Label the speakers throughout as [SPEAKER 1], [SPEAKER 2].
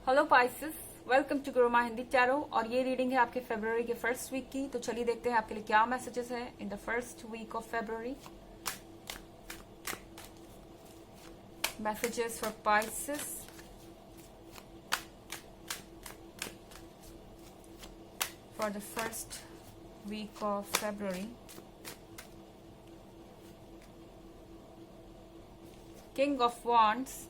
[SPEAKER 1] Hello Pisces, welcome to Guruma Hindi tarot. और ये reading है आपके फरवरी के फर्स्ट वीक की। तो चलिए देखते हैं आपके लिए क्या मैसेजेस है in the first week of February. Messages for Pisces for the first week of February. King of wands,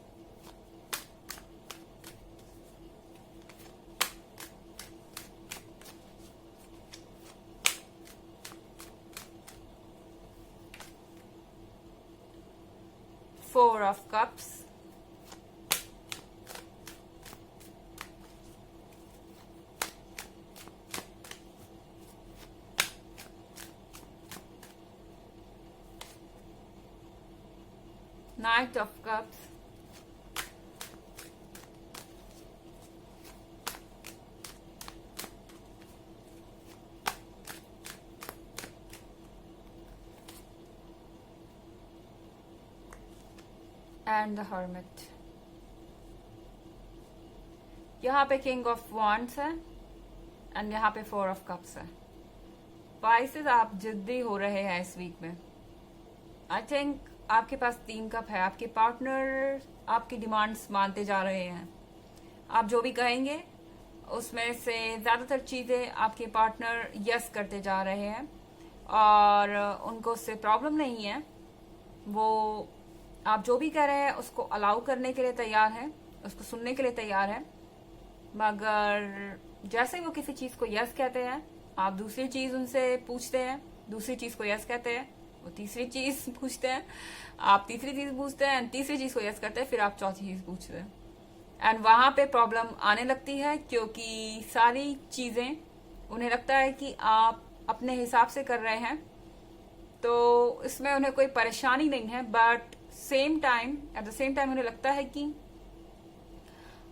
[SPEAKER 1] Four of Cups, Knight of Cups, and the Hermit। यहाँ पे किंग ऑफ वॉन्ड्स है and यहाँ पे four of cups है। Pisces, आप जिद्दी हो रहे हैं इस वीक में। आई थिंक आपके पास 3 कप है। आपके पार्टनर आपकी डिमांड्स मानते जा रहे हैं। आप जो भी कहेंगे उसमें से ज्यादातर चीजें आपके पार्टनर यस करते जा रहे हैं और उनको उससे प्रॉब्लम नहीं है। वो आप जो भी कह रहे हैं उसको अलाउ करने के लिए तैयार है, उसको सुनने के लिए तैयार है। मगर जैसे वो किसी चीज को यस कहते हैं, आप दूसरी चीज उनसे पूछते हैं, दूसरी चीज को यस कहते हैं, वो तीसरी चीज पूछते हैं, आप तीसरी चीज पूछते हैं, तीसरी चीज को यस करते हैं, फिर आप चौथी चीज पूछते हैं। एंड वहां पे प्रॉब्लम आने लगती है क्योंकि सारी चीजें उन्हें लगता है कि आप अपने हिसाब से कर रहे हैं, तो इसमें उन्हें कोई परेशानी नहीं है। But at the same time उन्हें लगता है कि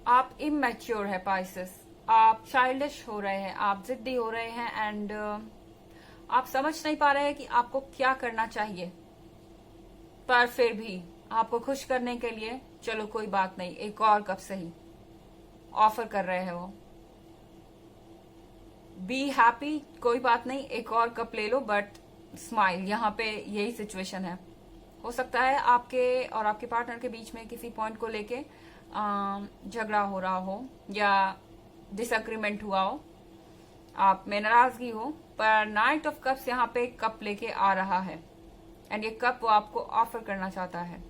[SPEAKER 1] आप इमैच्योर है पाइसेस, आप चाइल्डिश हो रहे हैं, आप जिद्दी हो रहे हैं एंड आप समझ नहीं पा रहे हैं कि आपको क्या करना चाहिए। पर फिर भी आपको खुश करने के लिए चलो कोई बात नहीं, एक और कप सही ऑफर कर रहे हैं वो। बी हैप्पी, कोई बात नहीं, एक और कप ले लो बट स्माइल। यहाँ पे यही सिचुएशन है। हो सकता है आपके और आपके पार्टनर के बीच में किसी पॉइंट को लेके झगड़ा हो रहा हो या डिसएग्रीमेंट हुआ हो, आप में नाराजगी हो। पर नाइट ऑफ कप्स यहाँ पे कप लेके आ रहा है एंड ये कप वो आपको ऑफर करना चाहता है।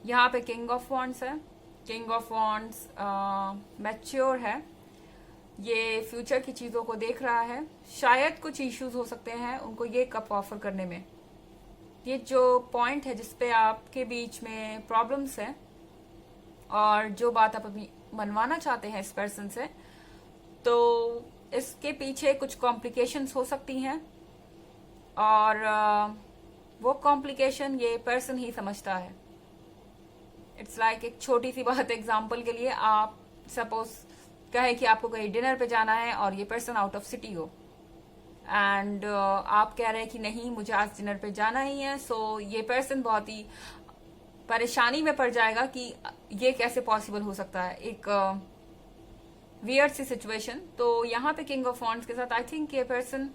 [SPEAKER 1] यहाँ पे किंग ऑफ वॉन्ड्स है। किंग ऑफ वॉन्ड्स मैच्योर है, ये फ्यूचर की चीजों को देख रहा है। शायद कुछ इश्यूज हो सकते हैं उनको ये कप ऑफर करने में। ये जो पॉइंट है जिसपे आपके बीच में प्रॉब्लम्स है और जो बात आप अभी मनवाना चाहते हैं इस पर्सन से, तो इसके पीछे कुछ कॉम्प्लिकेशंस हो सकती हैं और वो कॉम्प्लिकेशन ये पर्सन ही समझता है। इट्स लाइक एक छोटी सी बात एग्जांपल के लिए, आप सपोज कहे कि आपको कहीं डिनर पे जाना है और ये पर्सन आउट ऑफ सिटी हो एंड आप कह रहे हैं कि नहीं मुझे आज डिनर पे जाना ही है। सो ये पर्सन बहुत ही परेशानी में पड़ जाएगा कि ये कैसे पॉसिबल हो सकता है, एक वियर्ड सी सिचुएशन। तो यहाँ पे किंग ऑफ वॉन्ड्स के साथ आई थिंक ये पर्सन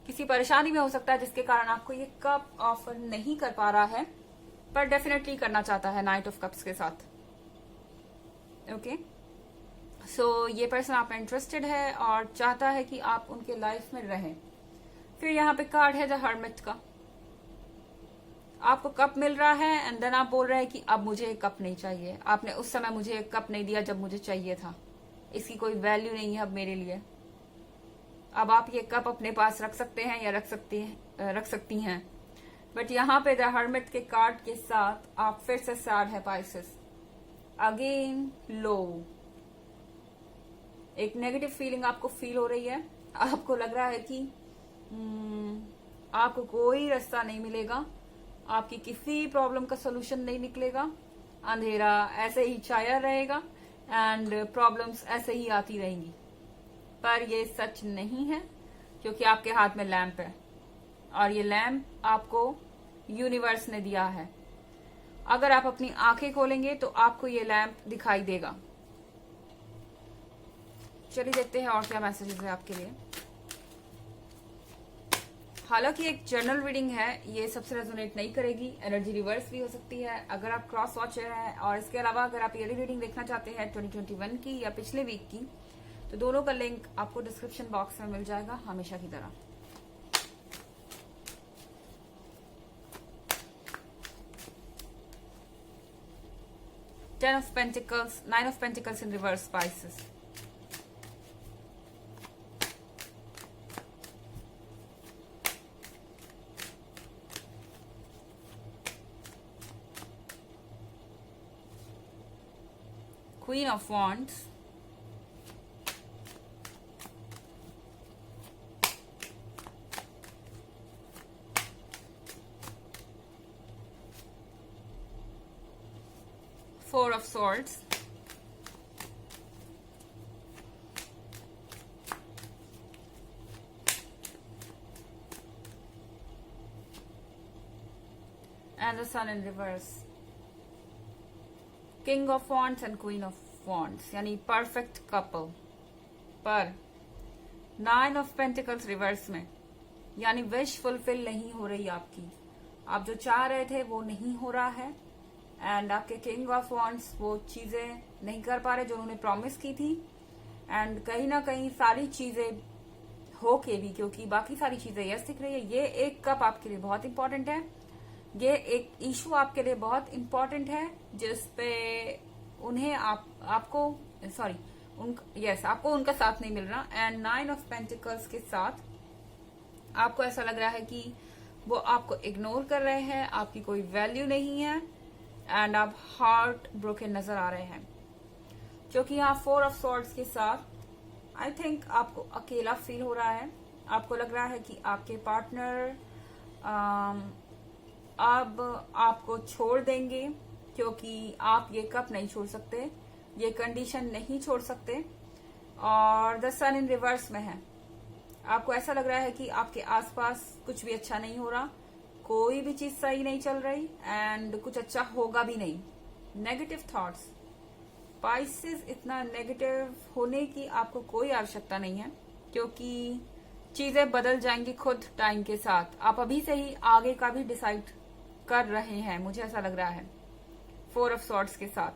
[SPEAKER 1] किसी परेशानी में हो सकता है जिसके कारण आपको ये कप ऑफर नहीं कर पा रहा है, पर डेफिनेटली करना चाहता है नाइट ऑफ कप्स के साथ। ओके, सो ये पर्सन आप इंटरेस्टेड है और चाहता है कि आप उनके लाइफ में रहें। फिर यहाँ पे कार्ड है द हर्मिट का। आपको कप मिल रहा है एंड देन आप बोल रहे हैं कि अब मुझे एक कप नहीं चाहिए, आपने उस समय मुझे एक कप नहीं दिया जब मुझे चाहिए था, इसकी कोई वैल्यू नहीं है अब मेरे लिए। अब आप ये कप अपने पास रख सकते हैं या रख सकती हैं। बट यहाँ पे द हर्मिट के कार्ड के साथ आप फिर से सैड है पाइसेस। अगेन लो, एक नेगेटिव फीलिंग आपको फील हो रही है। आपको लग रहा है कि आपको कोई रास्ता नहीं मिलेगा, आपकी किसी प्रॉब्लम का सोल्यूशन नहीं निकलेगा, अंधेरा ऐसे ही छाया रहेगा एंड प्रॉब्लम्स ऐसे ही आती रहेंगी। पर ये सच नहीं है क्योंकि आपके हाथ में लैंप है और ये लैंप आपको यूनिवर्स ने दिया है। अगर आप अपनी आंखें खोलेंगे तो आपको ये लैंप दिखाई देगा। चलिए देखते हैं और क्या मैसेजेस है आपके लिए। हालांकि एक जनरल रीडिंग है, ये सबसे रेजोनेट नहीं करेगी, एनर्जी रिवर्स भी हो सकती है अगर आप क्रॉस वॉचर हैं। और इसके अलावा अगर आप ईयरली रीडिंग देखना चाहते हैं 2021 की या पिछले वीक की, तो दोनों का लिंक आपको डिस्क्रिप्शन बॉक्स में मिल जाएगा हमेशा की तरह। Ten of Pentacles, Nine of Pentacles in reverse, Pisces. Queen of Wands. Four of Swords. And the Sun in reverse. King of Wands and Queen of Wands, यानी परफेक्ट कपल। पर 9 of pentacles reverse में, यानी wish fulfil नहीं हो रही आपकी। आप जो चाह रहे थे वो नहीं हो रहा है। एंड आपके किंग ऑफ वॉन्ड्स वो चीजें नहीं कर पा रहे जो उन्होंने प्रॉमिस की थी। एंड कहीं ना कहीं सारी चीजें हो के भी, क्योंकि बाकी सारी चीजें यस दिख रही है, ये एक कप आपके लिए बहुत इंपॉर्टेंट है। ये एक इशू आपके लिए बहुत इंपॉर्टेंट है जिसपे उन्हें आपको उनका साथ नहीं मिल रहा। एंड 9 ऑफ पेंटिकल्स के साथ आपको ऐसा लग रहा है कि वो आपको इग्नोर कर रहे हैं, आपकी कोई वैल्यू नहीं है। एंड आप हार्ट ब्रोकन नजर आ रहे हैं, क्योंकि यहाँ 4 ऑफ सॉर्ड्स के साथ आई थिंक आपको अकेला फील हो रहा है। आपको लग रहा है कि आपके पार्टनर अब आपको छोड़ देंगे, क्योंकि आप ये कप नहीं छोड़ सकते, ये कंडीशन नहीं छोड़ सकते। और द सन इन रिवर्स में है। आपको ऐसा लग रहा है कि आपके आसपास कुछ भी अच्छा नहीं हो रहा, कोई भी चीज सही नहीं चल रही एंड कुछ अच्छा होगा भी नहीं। Negative thoughts. स्पाइसेस, इतना नेगेटिव होने की आपको कोई आवश्यकता नहीं है, क्योंकि चीजें बदल जाएंगी खुद टाइम के साथ। आप अभी से ही आगे का भी डिसाइड कर रहे हैं, मुझे ऐसा लग रहा है 4 ऑफ सॉर्ड्स के साथ,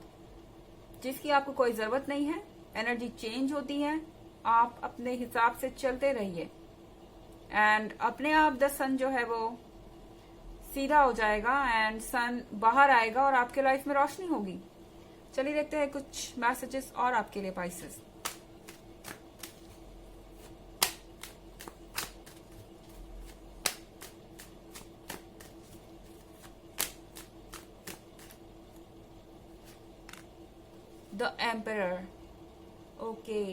[SPEAKER 1] जिसकी आपको कोई जरूरत नहीं है। एनर्जी चेंज होती है, आप अपने हिसाब से चलते रहिए एंड अपने आप द सन जो है वो सीधा हो जाएगा एंड सन बाहर आएगा और आपके लाइफ में रोशनी होगी। चलिए देखते हैं कुछ मैसेजेस और आपके लिए पाइसेस। The emperor, okay.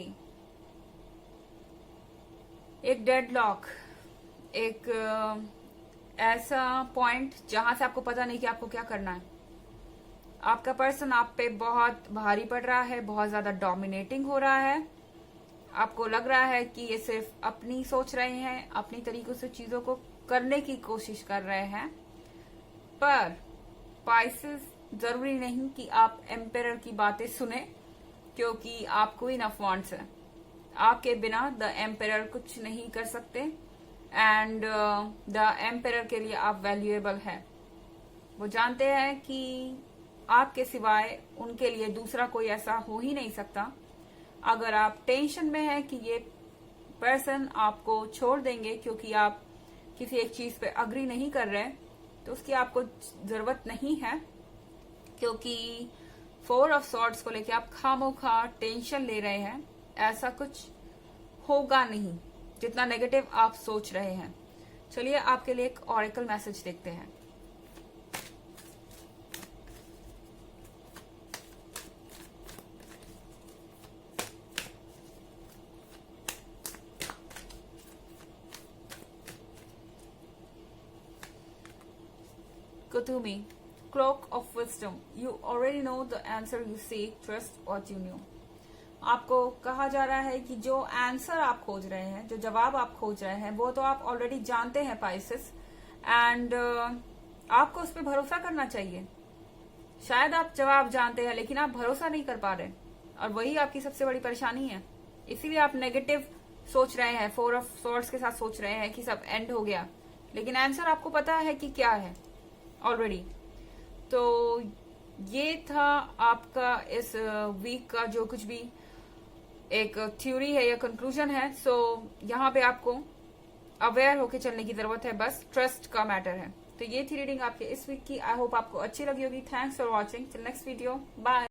[SPEAKER 1] एक डेडलॉक, एक ऐसा पॉइंट जहां से आपको पता नहीं कि आपको क्या करना है। आपका पर्सन आप पे बहुत भारी पड़ रहा है, बहुत ज्यादा डोमिनेटिंग हो रहा है। आपको लग रहा है कि ये सिर्फ अपनी सोच रहे हैं, अपनी तरीकों से चीजों को करने की कोशिश कर रहे हैं। पर पाइसेस, जरूरी नहीं कि आप एम्पेरर की बातें सुने, क्योंकि आप क्वीन ऑफ वॉन्ड्स है। आपके बिना द एम्पेरर कुछ नहीं कर सकते एंड द एम्पेरर के लिए आप वैल्यूएबल है। वो जानते हैं कि आपके सिवाय उनके लिए दूसरा कोई ऐसा हो ही नहीं सकता। अगर आप टेंशन में हैं कि ये पर्सन आपको छोड़ देंगे क्योंकि आप किसी एक चीज पे अग्री नहीं कर रहे, तो उसकी आपको जरूरत नहीं है, क्योंकि 4 ऑफ सॉर्ड्स को लेके आप खामोखा टेंशन ले रहे हैं। ऐसा कुछ होगा नहीं जितना नेगेटिव आप सोच रहे हैं। चलिए आपके लिए एक ऑरेकल मैसेज देखते हैं। Kutumi, Cloak of Wisdom. You already know the answer you seek. Trust what you knew. आपको कहा जा रहा है कि जो आंसर आप खोज रहे हैं, जो जवाब आप खोज रहे हैं, वो तो आप ऑलरेडी जानते हैं पाइसेस। एंड आपको उस पर भरोसा करना चाहिए। शायद आप जवाब जानते हैं लेकिन आप भरोसा नहीं कर पा रहे, और वही आपकी सबसे बड़ी परेशानी है। इसीलिए आप नेगेटिव सोच रहे हैं, 4 ऑफ सॉर्ड्स के साथ सोच रहे हैं कि सब एंड हो गया, लेकिन आंसर आपको पता है कि क्या है ऑलरेडी। तो ये था आपका इस वीक का जो कुछ भी एक थ्योरी है या कंक्लूजन है। सो यहाँ पे आपको अवेयर होके चलने की जरूरत है, बस ट्रस्ट का मैटर है। तो ये थी रीडिंग आपके इस वीक की। आई होप आपको अच्छी लगी होगी। Thanks for watching. Till next video, bye.